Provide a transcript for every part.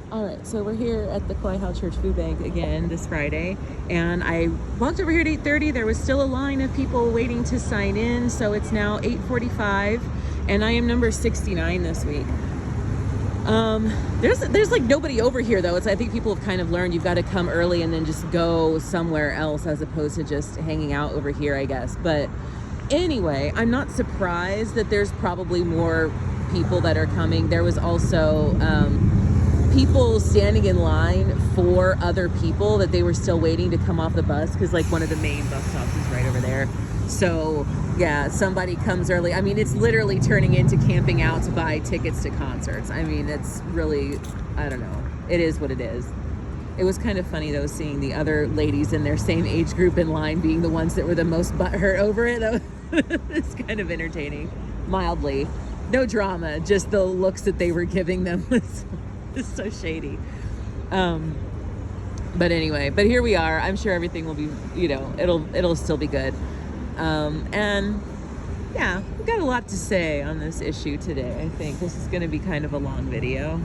All right, so we're here at the Koi Hao Church Food Bank again this Friday, and I walked over here at 8:30. There was still a line of people waiting to sign in, so it's now 8:45, and I am number 69 this week. There's like nobody over here though. I think people have kind of learned you've got to come early and then just go somewhere else as opposed to just hanging out over here, I guess. But anyway, I'm not surprised that there's probably more people that are coming. There was also people standing in line for other people that they were still waiting to come off the bus, because like one of the main bus stops is right over there. So yeah, somebody comes early. I mean, it's literally turning into camping out to buy tickets to concerts. I mean, it's really, I don't know, it is what it is. It was kind of funny though, seeing the other ladies in their same age group in line being the ones that were the most butthurt over it. It's kind of entertaining, mildly. No drama, just the looks that they were giving them was so shady. But anyway, but here we are. I'm sure everything will be, it'll still be good. And yeah, we've got a lot to say on this issue today. I think this is going to be kind of a long video.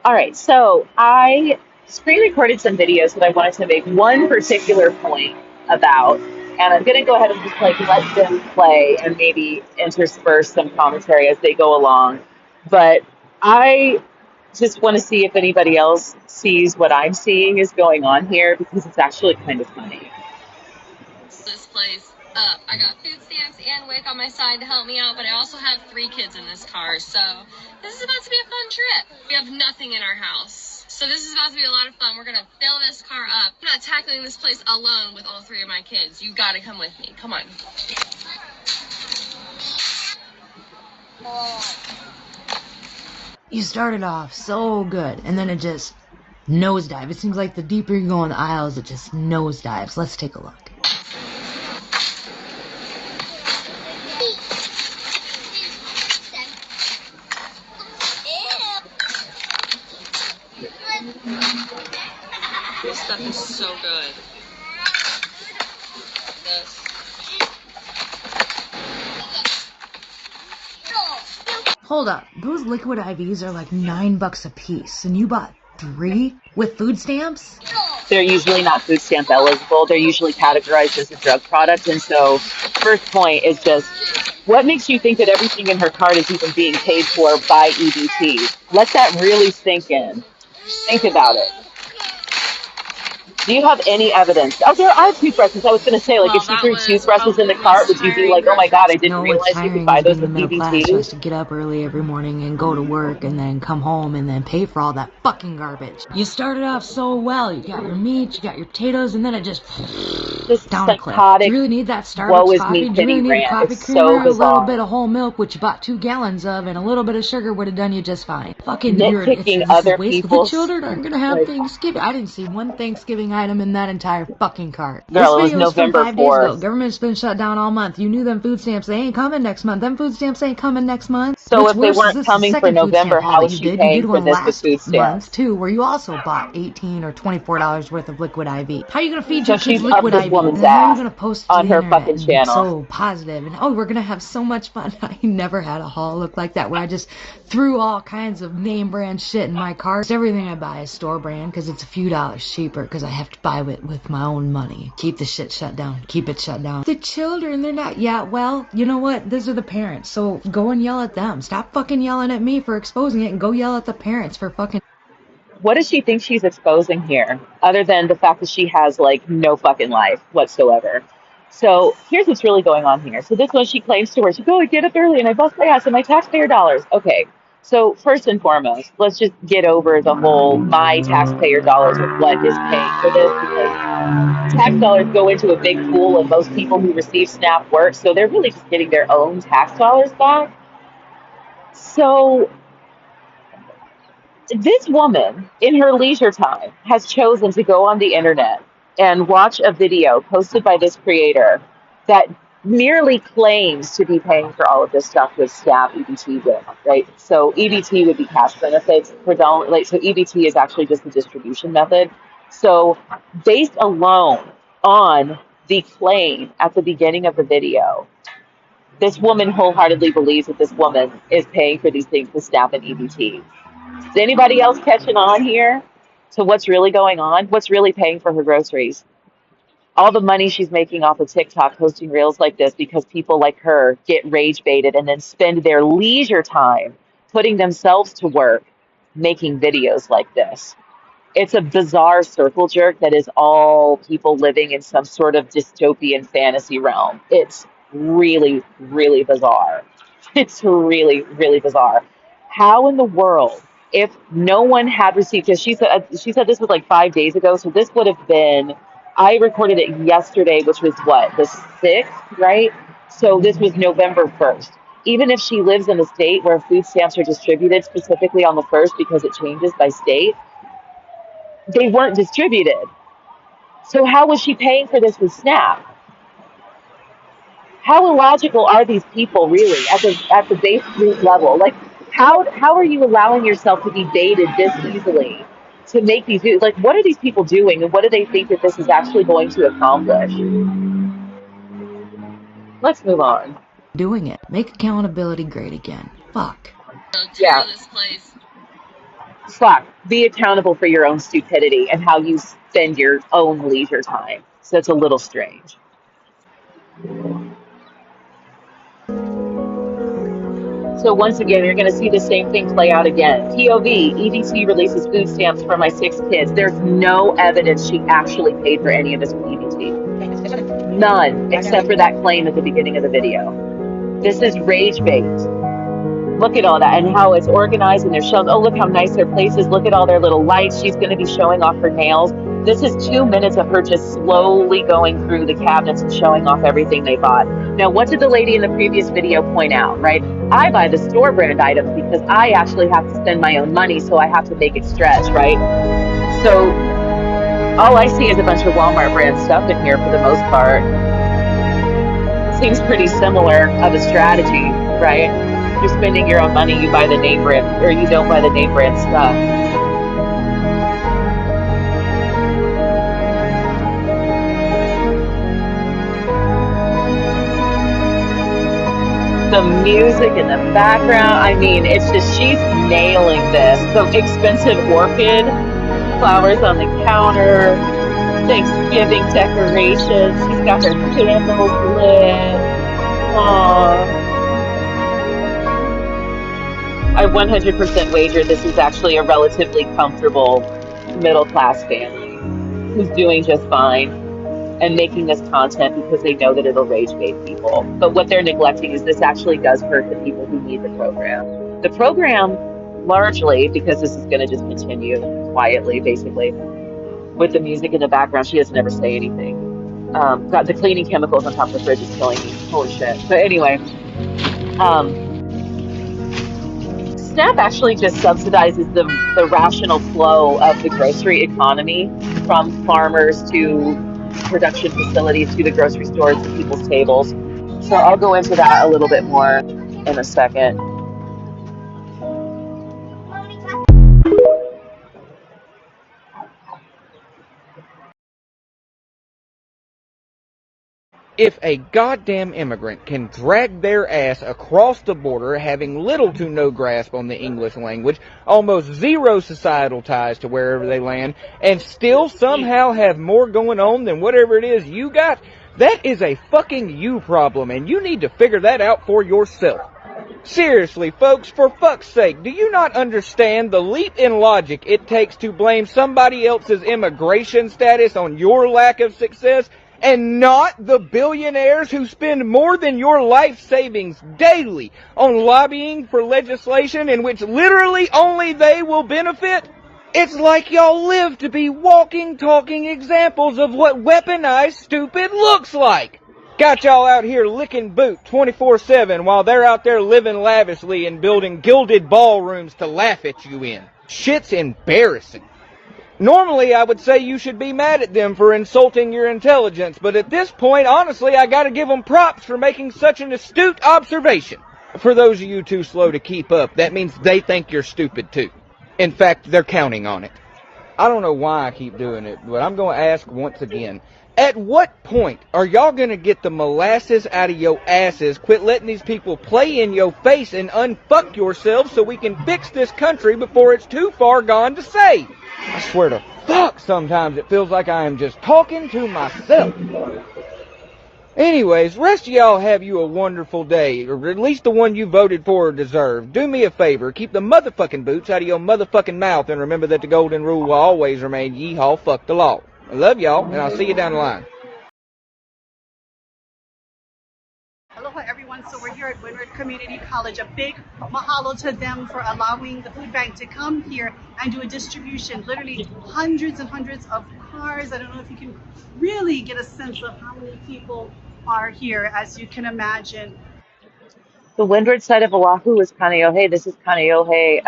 All right, so I screen recorded some videos that I wanted to make one particular point about, and I'm going to go ahead and just like let them play and maybe intersperse some commentary as they go along. But I just want to see if anybody else sees what I'm seeing is going on here, because it's actually kind of funny. This place up. I got food stamps and WIC on my side to help me out, but I also have 3 kids in this car, so this is about to be a fun trip. We have nothing in our house, so this is about to be a lot of fun. We're gonna fill this car up. I'm not tackling this place alone with all 3 of my kids. You gotta come with me. Come on. You started off so good, and then it just nosedive. It seems like the deeper you go in the aisles, it just nosedives. Let's take a look. This stuff is so good. This. Hold up, those liquid IVs are like $9 a piece, and you bought 3 with food stamps? They're usually not food stamp eligible. They're usually categorized as a drug product. And so, first point is just, what makes you think that everything in her cart is even being paid for by EBT? Let that really sink in. Think about it. Do you have any evidence? Oh, there are toothbrushes. I was going to say, like, if she threw toothbrushes in the cart, would you be like, oh my God, I didn't No, what's realize you could tiring buy is those being the with middle class who has EBT? to get up early every morning and go to work and then come home and then pay for all that fucking garbage. You started off so well. You got your meat, you got your potatoes, and then it just This down a cliff. Do psychotic, you really need that woe Starbucks is me coffee? Do you pity really need a rant coffee is so creamer? A little bit bizarre. of whole milk, which you bought 2 gallons of, and a little bit of sugar would have done you just fine. Fucking, Nitpicking this is other wasteful. The people's, children aren't gonna have like, Thanksgiving. I didn't see one Thanksgiving item in that entire fucking cart. This girl, it was video was from November 5 days ago. 4th. Government's been shut down all month. You knew them food stamps. They ain't coming next month. Them food stamps ain't coming next month. So What's if they worse is weren't this is the coming for second food November, stamp haul how that is you she did. You paying did for one this with last food month stamps? too, where you also bought $18 or $24 worth of liquid IV. How are you gonna feed So your kids she's up liquid this IV? And woman's then how are you ass gonna post it to on the her internet fucking and be channel. so positive and oh, we're gonna have so much fun? I never had a haul look like that where I just threw all kinds of name brand shit in my cart. Everything I buy is store brand because it's a few dollars cheaper because I have to buy it with my own money. Keep the shit shut down. Keep it shut down. The children, they're not. Yeah, well, you know what? Those are the parents. So go and yell at them. Stop fucking yelling at me for exposing it and go yell at the parents for fucking. What does she think she's exposing here, other than the fact that she has like no fucking life whatsoever? So here's what's really going on here. So this one, she claims to her, she go, I get up early and I bust my ass and my taxpayer dollars. Okay, so first and foremost, let's just get over the whole my taxpayer dollars of what is paying for this, because tax dollars go into a big pool and most people who receive SNAP work, so they're really just getting their own tax dollars back. So this woman, in her leisure time, has chosen to go on the internet and watch a video posted by this creator that merely claims to be paying for all of this stuff with SNAP EBT with, right? So EBT would be cash benefits predominantly. So EBT is actually just the distribution method. So based alone on the claim at the beginning of the video, this woman wholeheartedly believes that this woman is paying for these things with SNAP and EBT. Is anybody else catching on here to what's really going on? What's really paying for her groceries? All the money she's making off of TikTok posting reels like this because people like her get rage baited and then spend their leisure time putting themselves to work making videos like this. It's a bizarre circle jerk that is all people living in some sort of dystopian fantasy realm. It's really, really bizarre. It's really, really bizarre. How in the world, if no one had received, because she said this was like 5 days ago, so this would have been, I recorded it yesterday, which was what, the 6th, right? So this was November 1st. Even if she lives in a state where food stamps are distributed specifically on the 1st because it changes by state, they weren't distributed. So how was she paying for this with SNAP? How illogical are these people really at the base root level? Like how are you allowing yourself to be baited this easily to make these videos? Like what are these people doing and what do they think that this is actually going to accomplish? Let's move on. Doing it. Make accountability great again. Fuck. Yeah. This place. Fuck. Be accountable for your own stupidity and how you spend your own leisure time. So it's a little strange. So once again, you're going to see the same thing play out again. POV, EBT releases food stamps for my 6 kids. There's no evidence she actually paid for any of this with EBT. None, except for that claim at the beginning of the video. This is rage bait. Look at all that and how it's organized and they're shown. Oh, look how nice their place is. Look at all their little lights. She's going to be showing off her nails. This is 2 minutes of her just slowly going through the cabinets and showing off everything they bought. Now, what did the lady in the previous video point out, right? I buy the store brand items because I actually have to spend my own money, so I have to make it stretch, right? So all I see is a bunch of Walmart brand stuff in here for the most part. Seems pretty similar of a strategy, right? You're spending your own money, you buy the name brand, or you don't buy the name brand stuff. The music in the background, I mean, it's just, she's nailing this. The expensive orchid, flowers on the counter, Thanksgiving decorations. She's got her candles lit. Aww. I 100% wager this is actually a relatively comfortable middle-class family who's doing just fine and making this content because they know that it'll rage bait people. But what they're neglecting is this actually does hurt the people who need the program. The program, largely, because this is going to just continue quietly, basically, with the music in the background. She doesn't ever say anything. Got the cleaning chemicals on top of the fridge is killing me. Holy shit. But anyway, SNAP actually just subsidizes the rational flow of the grocery economy from farmers to production facilities to the grocery stores to people's tables. So I'll go into that a little bit more in a second. If a goddamn immigrant can drag their ass across the border, having little to no grasp on the English language, almost zero societal ties to wherever they land, and still somehow have more going on than whatever it is you got, that is a fucking you problem, and you need to figure that out for yourself. Seriously, folks, for fuck's sake, do you not understand the leap in logic it takes to blame somebody else's immigration status on your lack of success? And not the billionaires who spend more than your life savings daily on lobbying for legislation in which literally only they will benefit? It's like y'all live to be walking, talking examples of what weaponized stupid looks like. Got y'all out here licking boot 24/7 while they're out there living lavishly and building gilded ballrooms to laugh at you in. Shit's embarrassing. Normally, I would say you should be mad at them for insulting your intelligence, but at this point, honestly, I gotta give them props for making such an astute observation. For those of you too slow to keep up, that means they think you're stupid too. In fact, they're counting on it. I don't know why I keep doing it, but I'm going to ask once again. At what point are y'all going to get the molasses out of your asses, quit letting these people play in your face, and unfuck yourselves so we can fix this country before it's too far gone to say? I swear to fuck, sometimes it feels like I am just talking to myself. Anyways, rest of y'all have you a wonderful day, or at least the one you voted for or deserve. Do me a favor, keep the motherfucking boots out of your motherfucking mouth, and remember that the golden rule will always remain, yeehaw, fuck the law. I love y'all, and I'll see you down the line. Aloha everyone, so we're here at Windward Community College. A big mahalo to them for allowing the food bank to come here and do a distribution. Literally hundreds and hundreds of cars. I don't know if you can really get a sense of how many people are here, as you can imagine. The windward side of Oahu is Kaneohe. This is Kaneohe.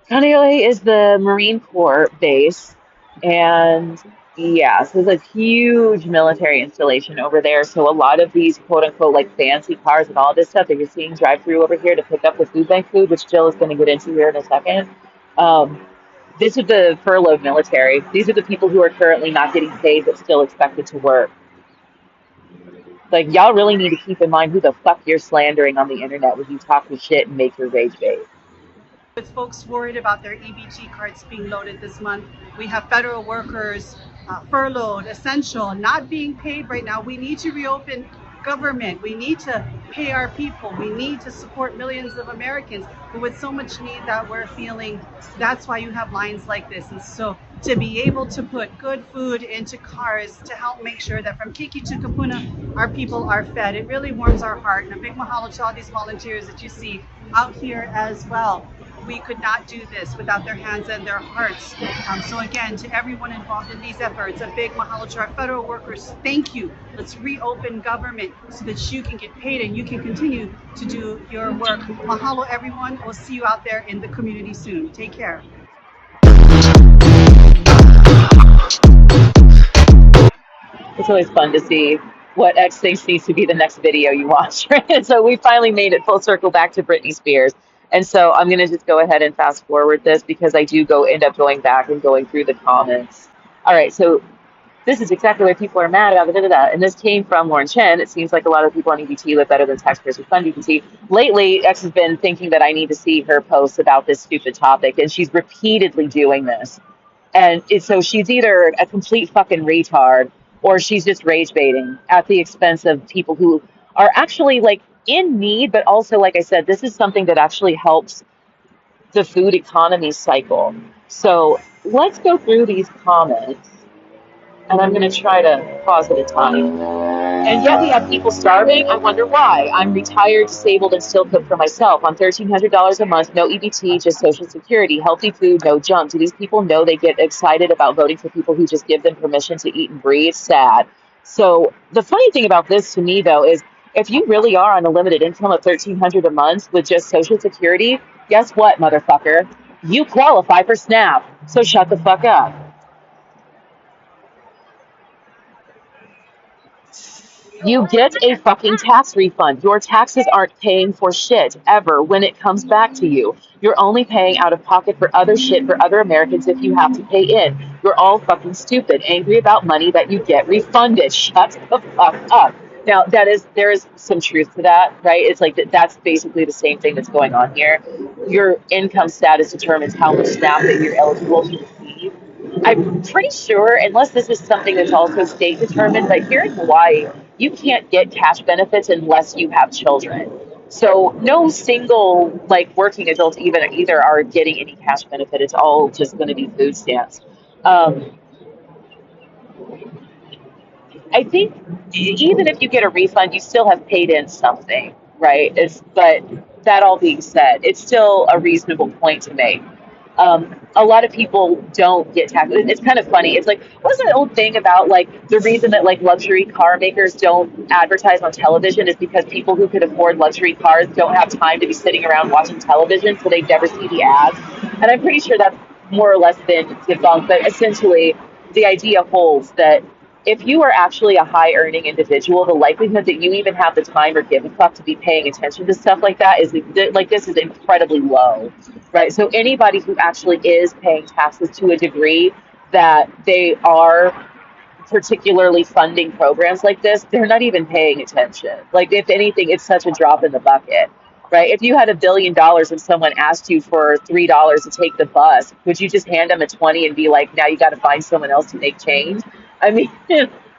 Kaneohe is the Marine Corps base, and yeah, so there's a huge military installation over there. So a lot of these quote unquote like fancy cars and all this stuff that you're seeing drive through over here to pick up the food bank food, which Jill is going to get into here in a second. This is the furloughed military. These are the people who are currently not getting paid but still expected to work. Like, y'all really need to keep in mind who the fuck you're slandering on the internet when you talk your shit and make your rage bait. With folks worried about their EBT cards being loaded this month, we have federal workers furloughed, essential, not being paid right now. We need to reopen government. We need to pay our people. We need to support millions of Americans. But with so much need that we're feeling, that's why you have lines like this. And so to be able to put good food into cars to help make sure that from Kiki to Kapuna, our people are fed, it really warms our heart. And a big mahalo to all these volunteers that you see out here as well. We could not do this without their hands and their hearts. So again, to everyone involved in these efforts, a big mahalo to our federal workers. Thank you. Let's reopen government so that you can get paid and you can continue to do your work. Mahalo, everyone. We'll see you out there in the community soon. Take care. It's always fun to see what X thinks needs to be the next video you watch, right? So we finally made it full circle back to Britney Spears. And so I'm going to just go ahead and fast forward this because I do end up going back and going through the comments. All right, so this is exactly why people are mad about it. And this came from Lauren Chen. It seems like a lot of people on EBT live better than taxpayers who fund EBT. Lately, X has been thinking that I need to see her posts about this stupid topic, and she's repeatedly doing this. And so she's either a complete fucking retard or she's just rage baiting at the expense of people who are actually like in need, but also, like I said, this is something that actually helps the food economy cycle. So let's go through these comments, and I'm going to try to pause at a time. And yet we have people starving. I wonder why. I'm retired, disabled, and still cook for myself on $1,300 a month. No EBT, just Social Security. Healthy food, no junk. Do these people know they get excited about voting for people who just give them permission to eat and breathe? Sad. So the funny thing about this to me, though, is if you really are on a limited income of $1,300 a month with just Social Security, guess what, motherfucker? You qualify for SNAP. So shut the fuck up. You get a fucking tax refund. Your taxes aren't paying for shit ever when it comes back to you. You're only paying out of pocket for other shit for other Americans if you have to pay in. You're all fucking stupid, angry about money that you get refunded. Shut the fuck up. Now, there is some truth to that, right? It's like that's basically the same thing that's going on here. Your income status determines how much SNAP that you're eligible to receive. I'm pretty sure, unless this is something that's also state determined, but here in Hawaii, you can't get cash benefits unless you have children. So no single like working adult either are getting any cash benefit. It's all just going to be food stamps. I think even if you get a refund, you still have paid in something, right? But that all being said, it's still a reasonable point to make. A lot of people don't get taxed. It's kind of funny. It's like, what's that old thing about like the reason that like luxury car makers don't advertise on television is because people who could afford luxury cars don't have time to be sitting around watching television, so they never see the ads. And I'm pretty sure that's more or less been debunked, but essentially the idea holds that if you are actually a high earning individual, the likelihood that you even have the time or give a fuck to be paying attention to stuff like that is like this is incredibly low, right? So anybody who actually is paying taxes to a degree that they are particularly funding programs like this, they're not even paying attention. Like, if anything, it's such a drop in the bucket, right? If you had $1 billion and someone asked you for $3 to take the bus, would you just hand them a 20 and be like, now you got to find someone else to make change? I mean,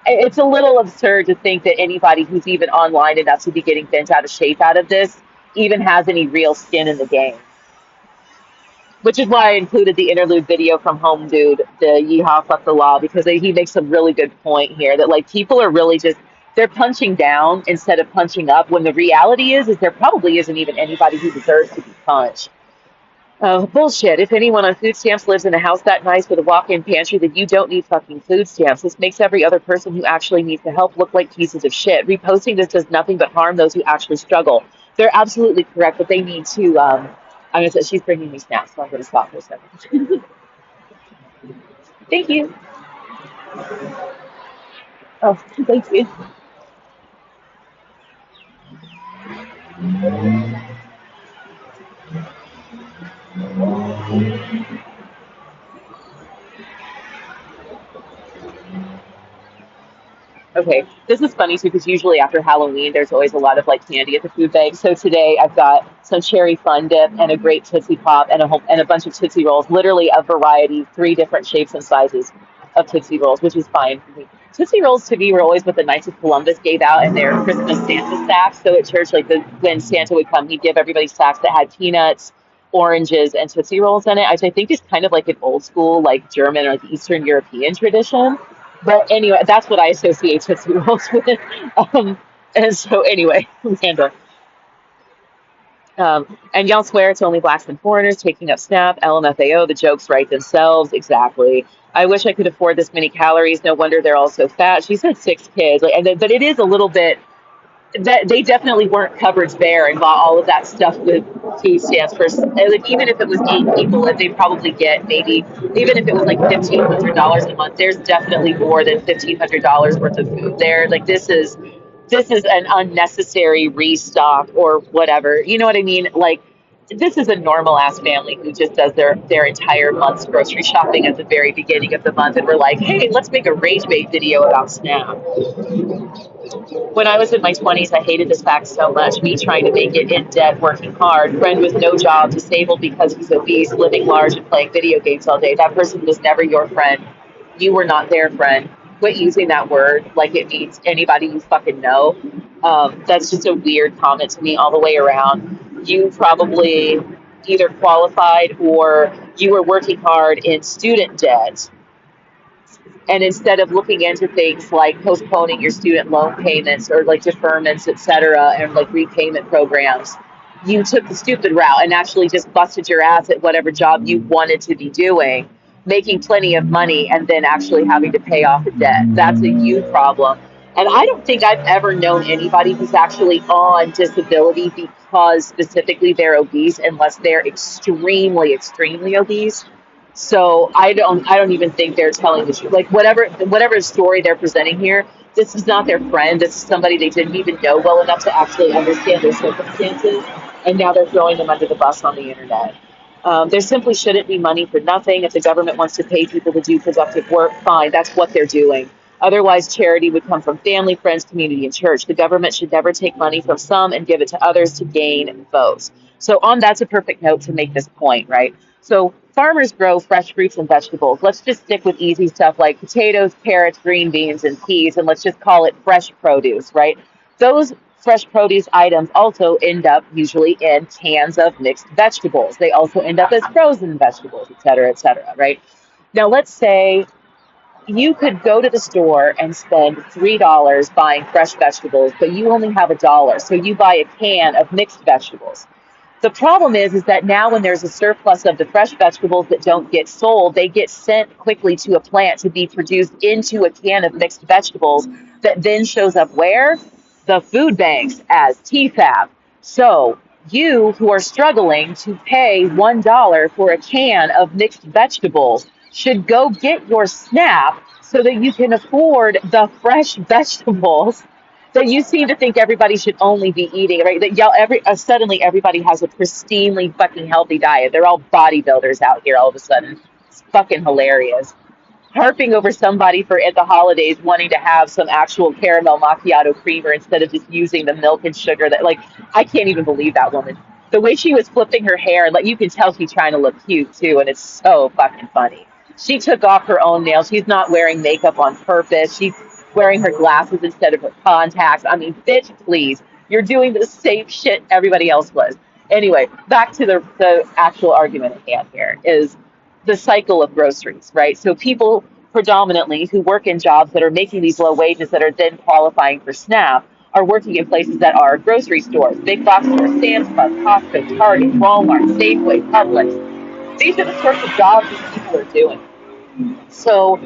it's a little absurd to think that anybody who's even online enough to be getting bent out of shape out of this even has any real skin in the game. Which is why I included the interlude video from Home Dude, the Yeehaw Fuck the Law, because he makes a really good point here that like people are really just they're punching down instead of punching up. When the reality is there probably isn't even anybody who deserves to be punched. Bullshit. If anyone on food stamps lives in a house that nice with a walk-in pantry, then you don't need fucking food stamps. This makes every other person who actually needs the help look like pieces of shit. Reposting this does nothing but harm those who actually struggle. They're absolutely correct, but they need to. I'm gonna say she's bringing me snacks, so I'm gonna stop for a second. Thank you. Oh, thank you. Okay, this is funny too because usually after Halloween, there's always a lot of like candy at the food bank. So today I've got some cherry fun dip and a grape Tootsie Pop and a bunch of Tootsie Rolls, literally a variety, 3 different shapes and sizes of Tootsie Rolls, which is fine. Tootsie Rolls to me were always what the Knights of Columbus gave out in their Christmas Santa sacks. So at church, like when Santa would come, he'd give everybody sacks that had peanuts, oranges, and Tootsie Rolls in it, which I think is kind of like an old school, like German or like Eastern European tradition. But anyway, that's what I associate Tootsie Rolls with. And so anyway, Amanda. And y'all swear it's only blacks and foreigners taking up SNAP, LMFAO, the jokes write themselves. Exactly. I wish I could afford this many calories. No wonder they're all so fat. She said 6 kids. Like, but it is a little bit that they definitely weren't covered there and bought all of that stuff with food stamps for like even if it was 8 people, if they probably get maybe even if it was like $1,500 a month, there's definitely more than $1,500 worth of food there. Like this is an unnecessary restock or whatever. You know what I mean? Like this is a normal ass family who just does their entire month's grocery shopping at the very beginning of the month, and we're like, hey, let's make a Ragebait video about SNAP. When I was in my 20s, I hated this fact so much. Me trying to make it in debt, working hard, friend with no job, disabled because he's obese, living large, and playing video games all day. That person was never your friend. You were not their friend. Quit using that word like it means anybody you fucking know. That's just a weird comment to me all the way around. You probably either qualified or you were working hard in student debt. And instead of looking into things like postponing your student loan payments or like deferments, et cetera, and like repayment programs, you took the stupid route and actually just busted your ass at whatever job you wanted to be doing, making plenty of money and then actually having to pay off the debt. That's a you problem. And I don't think I've ever known anybody who's actually on disability because specifically they're obese, unless they're extremely, extremely obese. So I don't even think they're telling the truth. Like whatever story they're presenting here, this is not their friend. This is somebody they didn't even know well enough to actually understand their circumstances, and now they're throwing them under the bus on the internet. There simply shouldn't be money for nothing. If the government wants to pay people to do productive work, fine, that's what they're doing. Otherwise, charity would come from family, friends, community, and church. The government should never take money from some and give it to others to gain votes. So that's a perfect note to make this point, right? So farmers grow fresh fruits and vegetables. Let's just stick with easy stuff like potatoes, carrots, green beans, and peas, and let's just call it fresh produce, right? Those fresh produce items also end up usually in cans of mixed vegetables. They also end up as frozen vegetables, et cetera, right? Now, let's say you could go to the store and spend $3 buying fresh vegetables, but you only have $1. So you buy a can of mixed vegetables. The problem is that now when there's a surplus of the fresh vegetables that don't get sold, they get sent quickly to a plant to be produced into a can of mixed vegetables that then shows up where? The food banks as TFAB. So you who are struggling to pay $1 for a can of mixed vegetables should go get your SNAP so that you can afford the fresh vegetables that you seem to think everybody should only be eating, right? That y'all suddenly everybody has a pristinely fucking healthy diet. They're all bodybuilders out here all of a sudden. It's fucking hilarious. Harping over somebody for at the holidays wanting to have some actual caramel macchiato creamer instead of just using the milk and sugar that, like, I can't even believe that woman. The way she was flipping her hair, like, you can tell she's trying to look cute too, and it's so fucking funny. She took off her own nails. She's not wearing makeup on purpose. She's wearing her glasses instead of her contacts. I mean, bitch, please. You're doing the same shit everybody else was. Anyway, back to the actual argument at hand here is the cycle of groceries, right? So people predominantly who work in jobs that are making these low wages that are then qualifying for SNAP are working in places that are grocery stores, big box stores, Sam's Club, Costco, Target, Walmart, Safeway, Publix. These are the sorts of jobs these people are doing. So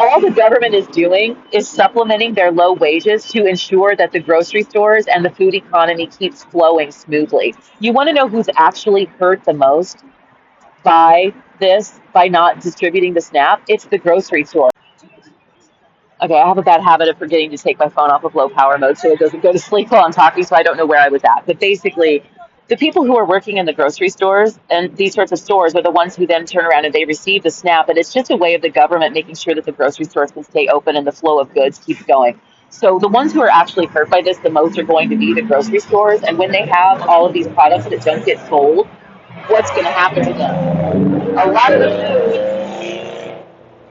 all the government is doing is supplementing their low wages to ensure that the grocery stores and the food economy keeps flowing smoothly. You want to know who's actually hurt the most by this, by not distributing the SNAP? It's the grocery store. Okay, I have a bad habit of forgetting to take my phone off of low power mode so it doesn't go to sleep while I'm talking, so I don't know where I was at. But basically, the people who are working in the grocery stores and these sorts of stores are the ones who then turn around and they receive the SNAP, and it's just a way of the government making sure that the grocery stores can stay open and the flow of goods keeps going. So the ones who are actually hurt by this the most are going to be the grocery stores, and when they have all of these products that don't get sold, what's going to happen to them? A lot of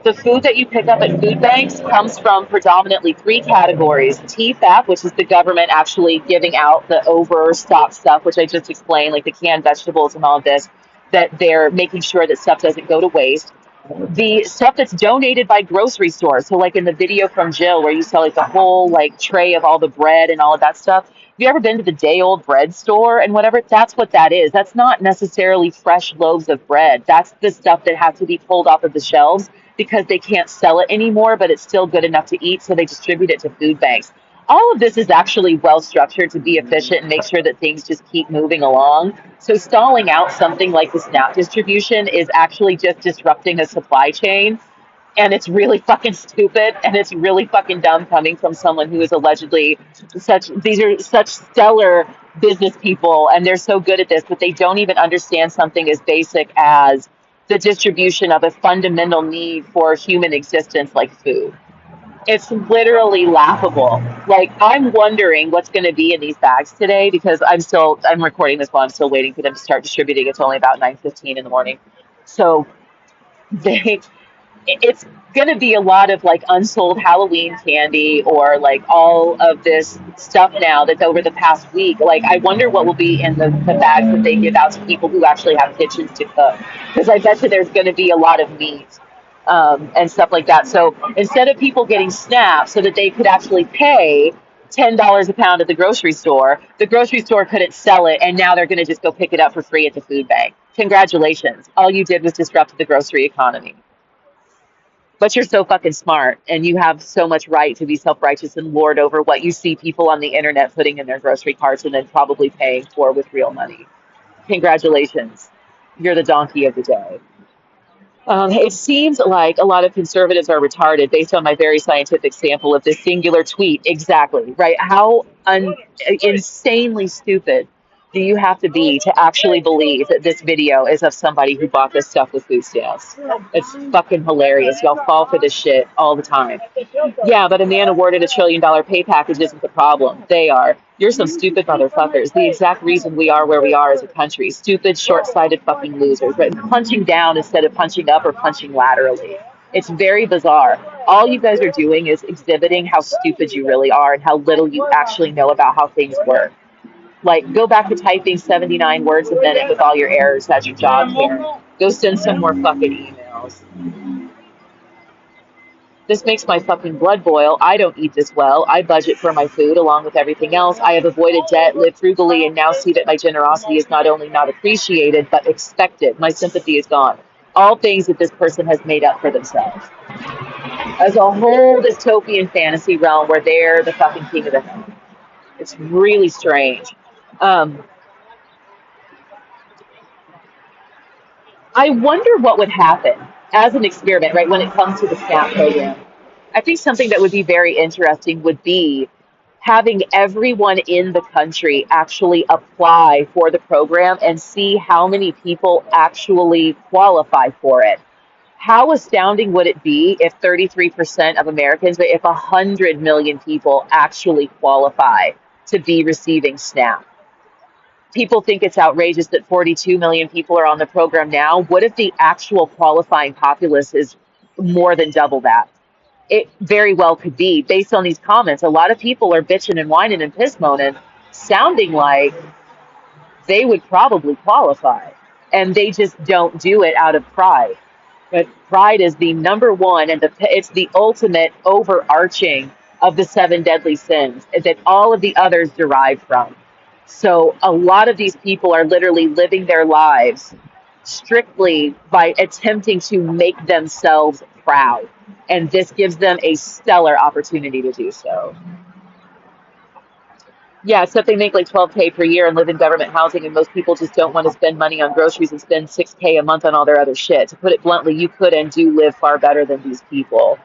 the food that you pick up at food banks comes from predominantly three categories. TFAP, which is the government actually giving out the overstock stuff, which I just explained, like the canned vegetables and all of this, that they're making sure that stuff doesn't go to waste. The stuff that's donated by grocery stores. So like in the video from Jill where you saw like the whole like tray of all the bread and all of that stuff. Have you ever been to the day old bread store and whatever? That's what that is. That's not necessarily fresh loaves of bread. That's the stuff that has to be pulled off of the shelves because they can't sell it anymore, but it's still good enough to eat, so they distribute it to food banks. All of this is actually well structured to be efficient and make sure that things just keep moving along. So stalling out something like the SNAP distribution is actually just disrupting a supply chain. And it's really fucking stupid and it's really fucking dumb coming from someone who is allegedly these are such stellar business people and they're so good at this, but they don't even understand something as basic as the distribution of a fundamental need for human existence like food. It's literally laughable. Like, I'm wondering what's going to be in these bags today because I'm recording this while I'm still waiting for them to start distributing. It's only about 9:15 in the morning. So they it's going to be a lot of like unsold Halloween candy or like all of this stuff now that's over the past week. Like, I wonder what will be in the bags that they give out to people who actually have kitchens to cook. Because I bet you there's going to be a lot of meat and stuff like that. So instead of people getting SNAP so that they could actually pay $10 a pound at the grocery store couldn't sell it, and now they're going to just go pick it up for free at the food bank. Congratulations. All you did was disrupt the grocery economy. But you're so fucking smart, and you have so much right to be self-righteous and lord over what you see people on the internet putting in their grocery carts and then probably paying for with real money. Congratulations. You're the donkey of the day. It seems like a lot of conservatives are retarded based on my very scientific sample of this singular tweet. Exactly, right? How insanely stupid do you have to be to actually believe that this video is of somebody who bought this stuff with food stamps? It's fucking hilarious. Y'all fall for this shit all the time. Yeah, but a man awarded $1 trillion pay package isn't the problem. They are. You're some stupid motherfuckers. The exact reason we are where we are as a country. Stupid, short-sighted fucking losers. Right? Punching down instead of punching up or punching laterally. It's very bizarre. All you guys are doing is exhibiting how stupid you really are and how little you actually know about how things work. Like, go back to typing 79 words a minute with all your errors as your job here. Go send some more fucking emails. This makes my fucking blood boil. I don't eat this well. I budget for my food along with everything else. I have avoided debt, lived frugally, and now see that my generosity is not only not appreciated, but expected. My sympathy is gone. All things that this person has made up for themselves. As a whole dystopian fantasy realm where they're the fucking king of the hill. It's really strange. I wonder what would happen as an experiment, right, when it comes to the SNAP program. I think something that would be very interesting would be having everyone in the country actually apply for the program and see how many people actually qualify for it. How astounding would it be if 33% of Americans, if 100 million people actually qualify to be receiving SNAP? People think it's outrageous that 42 million people are on the program now. What if the actual qualifying populace is more than double that? It very well could be. Based on these comments, a lot of people are bitching and whining and piss moaning, sounding like they would probably qualify. And they just don't do it out of pride. But pride is the number one, and it's the ultimate overarching of the seven deadly sins that all of the others derive from. So a lot of these people are literally living their lives strictly by attempting to make themselves proud. And this gives them a stellar opportunity to do so. Yeah, except they make like 12K per year and live in government housing, and most people just don't want to spend money on groceries and spend 6K a month on all their other shit. To put it bluntly, you could and do live far better than these people.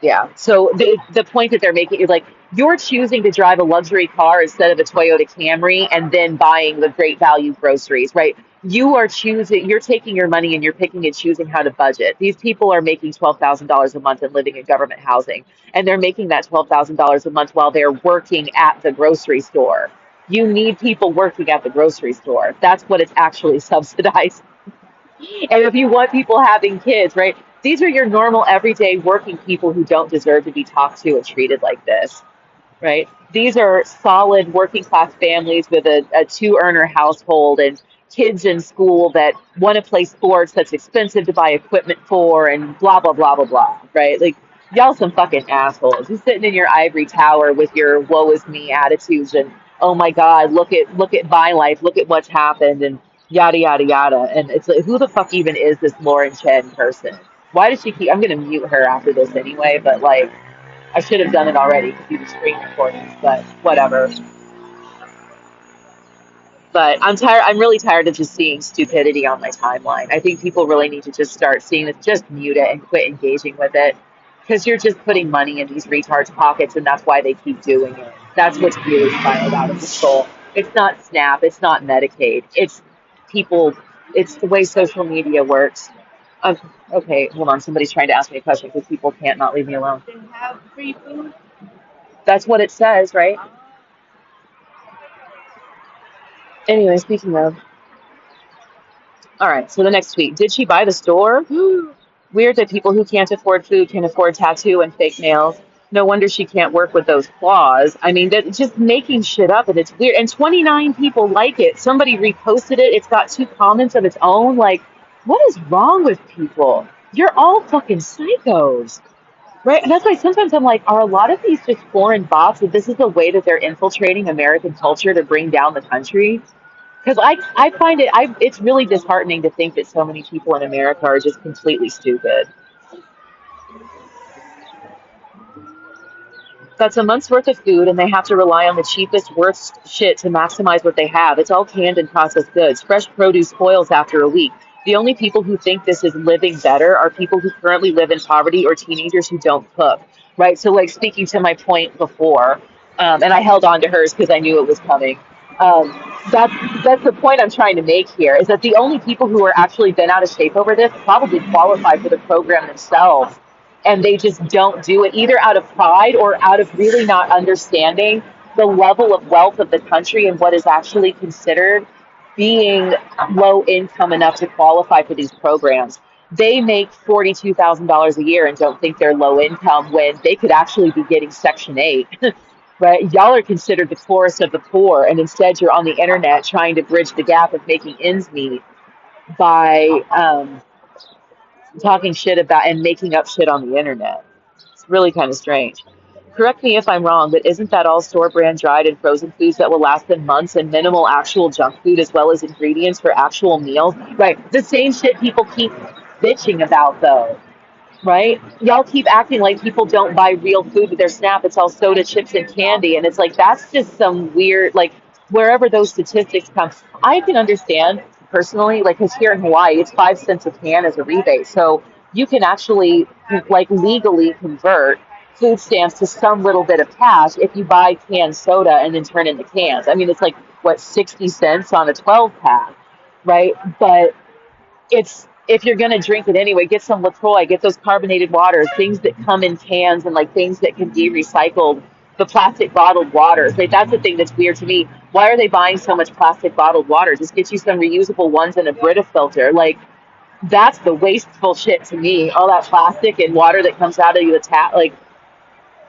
Yeah. So the point that they're making is like you're choosing to drive a luxury car instead of a Toyota Camry and then buying the great value groceries, right? You're taking your money and you're picking and choosing how to budget. These people are making $12,000 a month and living in government housing, and they're making that $12,000 a month while they're working at the grocery store. You need people working at the grocery store. That's what it's actually subsidized. And if you want people having kids, right? These are your normal, everyday working people who don't deserve to be talked to and treated like this, right? These are solid working class families with a two-earner household and kids in school that want to play sports that's expensive to buy equipment for and blah, blah, blah, blah, blah, right? Like, y'all some fucking assholes. You're sitting in your ivory tower with your woe is me attitudes and, oh my God, look at my life, look at what's happened and yada, yada, yada. And it's like, who the fuck even is this Lauren Chen person? Why does she keep, I'm going to mute her after this anyway, but like, I should have done it already because you were screen recordings, but whatever. But I'm tired. I'm really tired of just seeing stupidity on my timeline. I think people really need to just start seeing it, just mute it and quit engaging with it because you're just putting money in these retards' pockets, and that's why they keep doing it. That's what's really spiraled out of control. It's not SNAP. It's not Medicaid. It's people. It's the way social media works. Um, okay, hold on. Somebody's trying to ask me a question because people can't not leave me alone. They have free food. That's what it says, right? Anyway, speaking of, all right, so the next tweet. Did she buy the store? Weird that people who can't afford food can afford tattoo and fake nails. No wonder she can't work with those claws. I mean, that just making shit up, and it's weird. And 29 people like it. Somebody reposted it. It's got 2 comments of its own. Like, what is wrong with people? You're all fucking psychos. Right? And that's why sometimes I'm like, are a lot of these just foreign bots? That this is the way that they're infiltrating American culture to bring down the country? Because I find it's really disheartening to think that so many people in America are just completely stupid. That's a month's worth of food, and they have to rely on the cheapest, worst shit to maximize what they have. It's all canned and processed goods. Fresh produce spoils after a week. The only people who think this is living better are people who currently live in poverty or teenagers who don't cook, right? So, like, speaking to my point before, and I held on to hers because I knew it was coming. Um, that's the point I'm trying to make here, is that the only people who are actually been out of shape over this probably qualify for the program themselves, and they just don't do it either out of pride or out of really not understanding the level of wealth of the country and what is actually considered being low income enough to qualify for these programs. They make $42,000 a year and don't think they're low income when they could actually be getting Section 8. Right? Y'all are considered the poorest of the poor, and instead you're on the internet trying to bridge the gap of making ends meet by talking shit about and making up shit on the internet. It's really kind of strange. Correct me if I'm wrong, but isn't that all store brand dried and frozen foods that will last them months and minimal actual junk food as well as ingredients for actual meals? Right. The same shit people keep bitching about, though. Right? Y'all keep acting like people don't buy real food with their SNAP. It's all soda, chips, and candy. And it's like, that's just some weird, like, wherever those statistics come, I can understand personally, like, because here in Hawaii, it's 5 cents a can as a rebate. So you can actually, like, legally convert food stamps to some little bit of cash if you buy canned soda and then turn in the cans. I mean, it's like, what, 60 cents on a 12 pack, right? But it's, if you're going to drink it anyway, get some LaCroix, get those carbonated waters, things that come in cans and like things that can be recycled, the plastic bottled waters. Like, that's the thing that's weird to me. Why are they buying so much plastic bottled water? Just get you some reusable ones and a Brita filter. Like, that's the wasteful shit to me. All that plastic and water that comes out of the tap, like,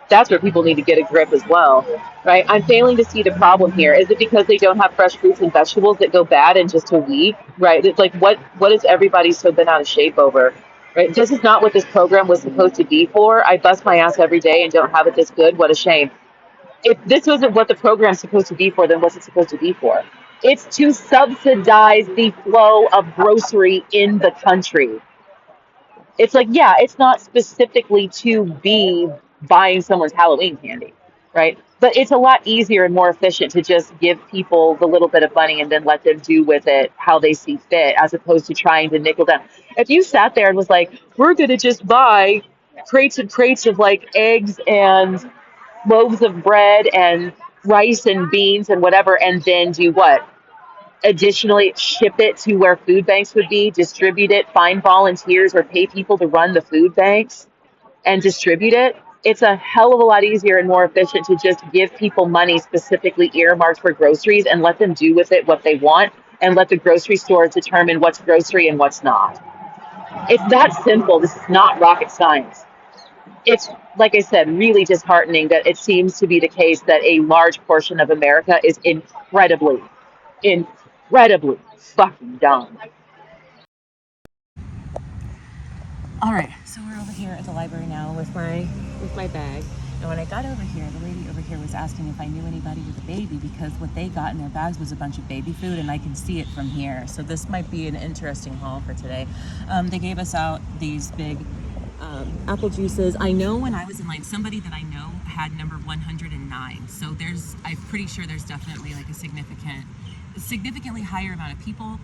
that's where people need to get a grip as well, right? I'm failing to see the problem here. Is it because they don't have fresh fruits and vegetables that go bad in just a week, right? It's like, what is everybody so bent out of shape over, right? This is not what this program was supposed to be for. I bust my ass every day and don't have it this good. What a shame. If this wasn't what the program's supposed to be for, then what's it supposed to be for? It's to subsidize the flow of grocery in the country. It's like, yeah, it's not specifically to be buying someone's Halloween candy, right? But it's a lot easier and more efficient to just give people the little bit of money and then let them do with it how they see fit, as opposed to trying to nickel down. If you sat there and was like, we're going to just buy crates and crates of like eggs and loaves of bread and rice and beans and whatever, and then do what? Additionally, ship it to where food banks would be, distribute it, find volunteers or pay people to run the food banks and distribute it. It's a hell of a lot easier and more efficient to just give people money specifically earmarked for groceries and let them do with it what they want, and let the grocery stores determine what's grocery and what's not. It's that simple. This is not rocket science. It's, like I said, really disheartening that it seems to be the case that a large portion of America is incredibly fucking dumb. All right, so we're over here at the library now with my bag. And when I got over here, the lady over here was asking if I knew anybody with a baby, because what they got in their bags was a bunch of baby food, and I can see it from here. So this might be an interesting haul for today. They gave us out these big apple juices. I know when I was in line, somebody that I know had number 109. So I'm pretty sure there's definitely like a significantly higher amount of people.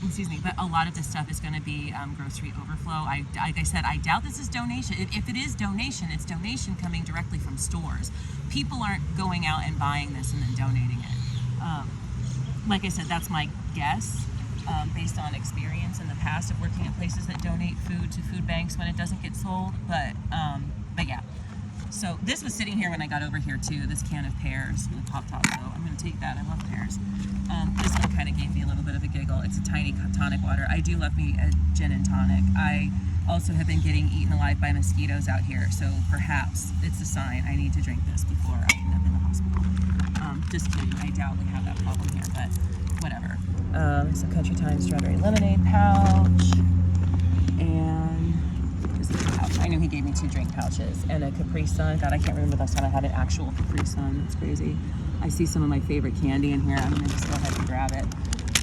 Excuse me, but a lot of this stuff is going to be grocery overflow. Like I said, I doubt this is donation. If it is donation, it's donation coming directly from stores. People aren't going out and buying this and then donating it. Like I said, that's my guess, based on experience in the past of working at places that donate food to food banks when it doesn't get sold. But yeah. So this was sitting here when I got over here too, this can of pears from the top, so I'm going to take that. I love pears. This one kind of gave me a little bit of a giggle. It's a tiny tonic water. I do love me a gin and tonic. I also have been getting eaten alive by mosquitoes out here, so perhaps it's a sign I need to drink this before I end up in the hospital. Just kidding, I doubt we have that problem here, but whatever. So Country Time strawberry lemonade pouch, and pouch. I knew he gave me 2 drink pouches and a Capri Sun. God, I can't remember the last time I had an actual Capri Sun. That's crazy. I see some of my favorite candy in here. I'm gonna just go ahead and grab it.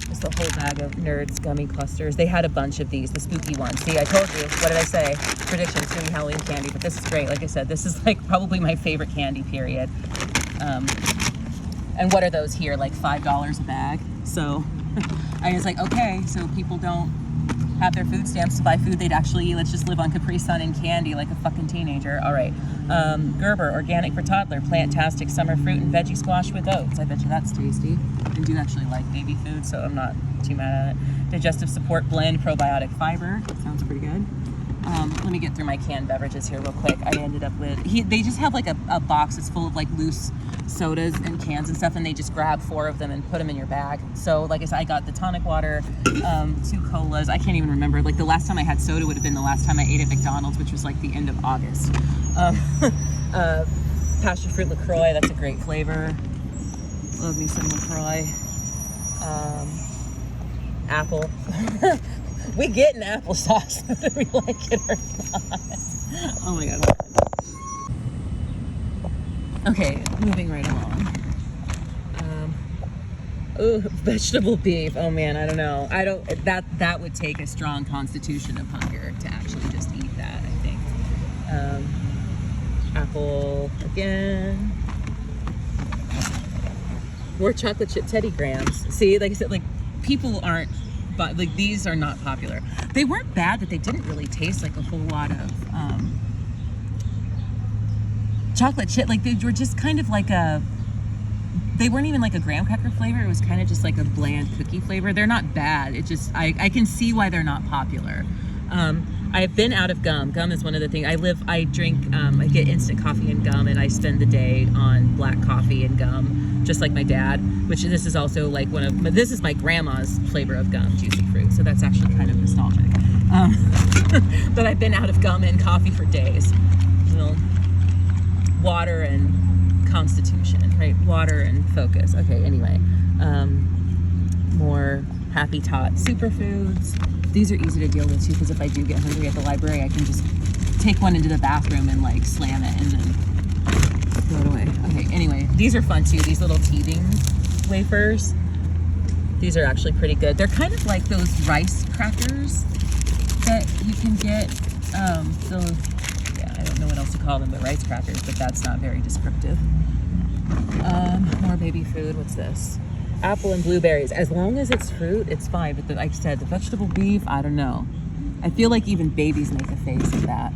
Just a whole bag of Nerds gummy clusters. They had a bunch of these, the spooky ones. See, I told you. What did I say? Predictions, doing Halloween candy. But this is great. Like I said, this is like probably my favorite candy, period. And what are those here? Like $5 a bag. So I was like, okay, so people don't have their food stamps to buy food they'd actually eat. Let's just live on Capri Sun and candy like a fucking teenager. All right. Gerber, organic for toddler, plant-tastic summer fruit and veggie squash with oats. I bet you that's tasty. I do actually like baby food, so I'm not too mad at it. Digestive support blend, probiotic fiber. Sounds pretty good. Let me get through my canned beverages here real quick. I ended up with, they just have like a box that's full of like loose sodas and cans and stuff, and they just grab 4 of them and put them in your bag. So like I said, I got the tonic water, 2 colas. I can't even remember. Like the last time I had soda would have been the last time I ate at McDonald's, which was like the end of August. Passion fruit LaCroix, that's a great flavor. Love me some LaCroix. Apple. We get an applesauce whether we like it or not. Oh my god. Okay, moving right along. Ooh, vegetable beef. Oh man, I don't know. That would take a strong constitution of hunger to actually just eat that, I think. Apple again. More chocolate chip Teddy Grahams. See, like I said, like people aren't, but like these are not popular. They weren't bad, but they didn't really taste like a whole lot of chocolate chip. Like they were just kind of like they weren't even like a graham cracker flavor. It was kind of just like a bland cookie flavor. They're not bad. It just, I can see why they're not popular. I've been out of gum. Gum is one of the things. I drink, I get instant coffee and gum, and I spend the day on black coffee and gum, just like my dad, which this is also like this is my grandma's flavor of gum, juicy fruit. So that's actually kind of nostalgic. But I've been out of gum and coffee for days. You know, water and constitution, right? Water and focus. Okay, anyway. More Happy Tot superfoods. These are easy to deal with too, because if I do get hungry at the library, I can just take one into the bathroom and like slam it and then throw it away. Okay, anyway, these are fun too. These little teething wafers. These are actually pretty good. They're kind of like those rice crackers that you can get. I don't know what else to call them, but rice crackers, but that's not very descriptive. More baby food. What's this? Apple and blueberries. As long as it's fruit, it's fine. But like I said, the vegetable beef, I don't know. I feel like even babies make a face at that.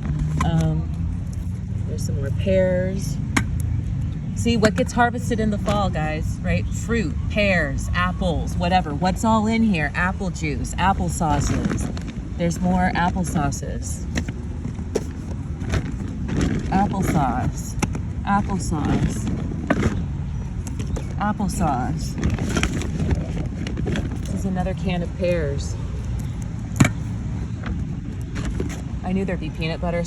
There's some more pears. See, what gets harvested in the fall, guys, right? Fruit, pears, apples, whatever. What's all in here? Apple juice, apple sauces. There's more apple sauces. Applesauce, applesauce, applesauce. This is another can of pears. I knew there'd be peanut butter,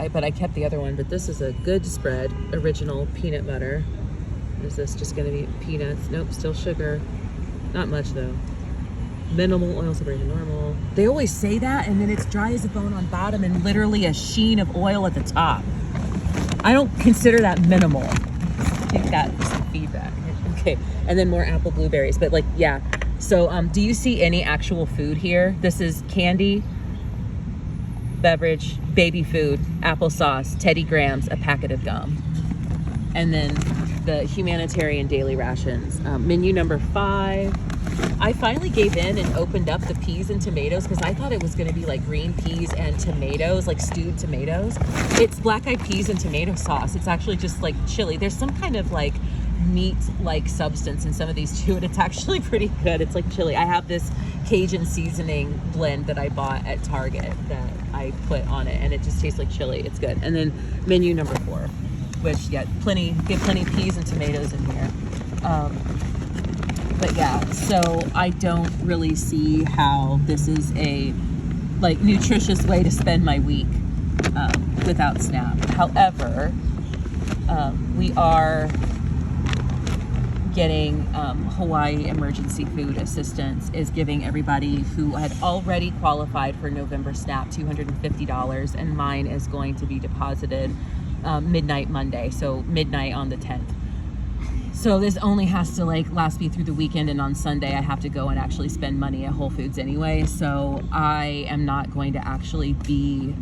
but I kept the other one. But this is a good spread, original peanut butter. Is this just gonna be peanuts? Nope, still sugar. Not much though. Minimal oil separation, normal. They always say that, and then it's dry as a bone on bottom and literally a sheen of oil at the top. I don't consider that minimal. I think that's some feedback. Okay, and then more apple blueberries. But like, yeah. So do you see any actual food here? This is candy, beverage, baby food, applesauce, Teddy Grahams, a packet of gum. And then the humanitarian daily rations. Menu number 5. I finally gave in and opened up the peas and tomatoes because I thought it was going to be like green peas and tomatoes, like stewed tomatoes. It's black-eyed peas and tomato sauce. It's actually just like chili. There's some kind of like meat-like substance in some of these too, and it's actually pretty good. It's like chili. I have this Cajun seasoning blend that I bought at Target that I put on it, and it just tastes like chili. It's good. And then menu number 4, which get plenty peas and tomatoes in here. But yeah, so I don't really see how this is a like nutritious way to spend my week without SNAP. However, we are getting Hawaii Emergency Food Assistance is giving everybody who had already qualified for November SNAP $250, and mine is going to be deposited midnight Monday, so midnight on the 10th. So this only has to like last me through the weekend, and on Sunday I have to go and actually spend money at Whole Foods anyway. So I am not going to actually be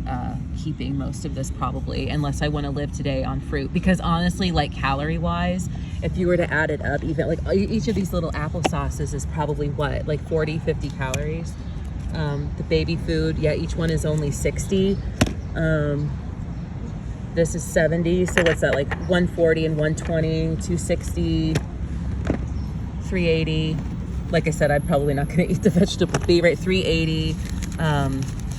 keeping most of this probably, unless I want to live today on fruit. Because honestly, like calorie wise, if you were to add it up, even like each of these little applesauces is probably what, like 40, 50 calories. The baby food, yeah, each one is only 60. This is 70, so what's that, like 140 and 120, 260, 380. Like I said, I'm probably not gonna eat the vegetable beef, right? 380.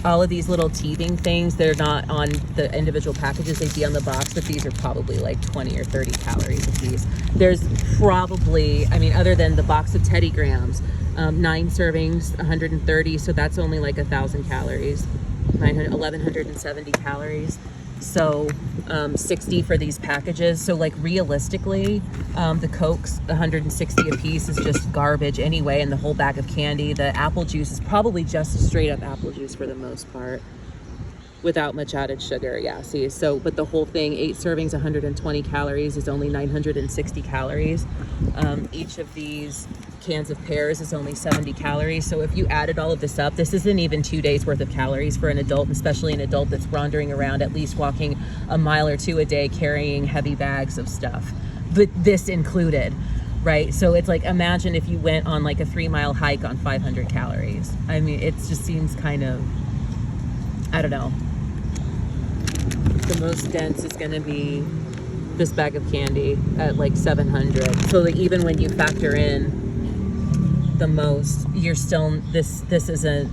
All of these little teething things, they're not on the individual packages, they'd be on the box, but these are probably like 20 or 30 calories a piece. There's probably, I mean, other than the box of Teddy Grahams, 9 servings, 130, so that's only like 1,000 calories, 1,170 calories. So 60 for these packages. So like realistically, the Cokes, 160 a piece is just garbage anyway, and the whole bag of candy. The apple juice is probably just straight up apple juice for the most part, without much added sugar. Yeah, see, so, but the whole thing, 8 servings, 120 calories is only 960 calories. Each of these cans of pears is only 70 calories. So if you added all of this up, this isn't even 2 days worth of calories for an adult, especially an adult that's wandering around, at least walking a mile or two a day, carrying heavy bags of stuff, but this included. right? So it's like, imagine if you went on like a 3-mile hike on 500 calories. I mean, it just seems kind of, I don't know. The most dense is going to be this bag of candy at like 700. So like, even when you factor in the most, you're still, this isn't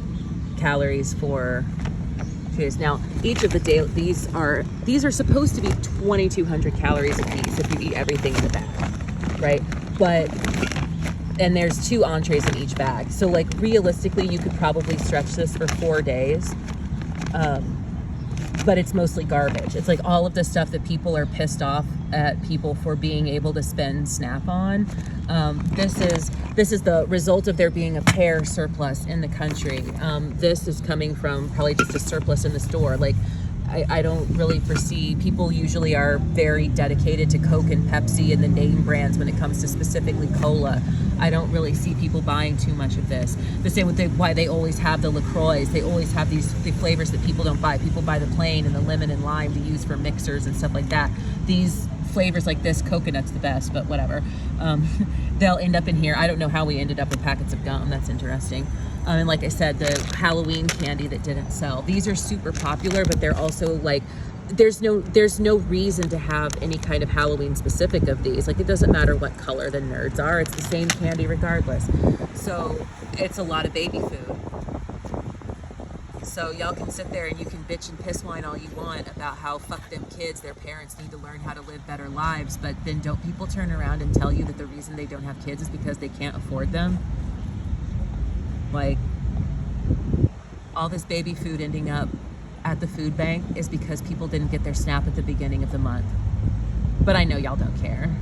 calories for cheers. Now, each of the daily, these are supposed to be 2,200 calories a piece if you eat everything in the bag, right? But, and there's 2 entrees in each bag. So like, realistically, you could probably stretch this for 4 days. But it's mostly garbage. It's like all of the stuff that people are pissed off at people for being able to spend SNAP on. This is the result of there being a pear surplus in the country. This is coming from probably just a surplus in the store. Like, I don't really foresee, people usually are very dedicated to Coke and Pepsi and the name brands when it comes to specifically cola. I don't really see people buying too much of this. The same with why they always have the LaCroix. They always have the flavors that people don't buy. People buy the plain and the lemon and lime to use for mixers and stuff like that. These flavors like this, coconut's the best, but whatever. They'll end up in here. I don't know how we ended up with packets of gum. That's interesting. And like I said, the Halloween candy that didn't sell. These are super popular, but they're also like, there's no reason to have any kind of Halloween specific of these. Like, it doesn't matter what color the nerds are. It's the same candy regardless. So it's a lot of baby food. So y'all can sit there and you can bitch and piss whine all you want about how fuck them kids, their parents need to learn how to live better lives, but then don't people turn around and tell you that the reason they don't have kids is because they can't afford them? Like, all this baby food ending up at the food bank is because people didn't get their SNAP at the beginning of the month. But I know y'all don't care.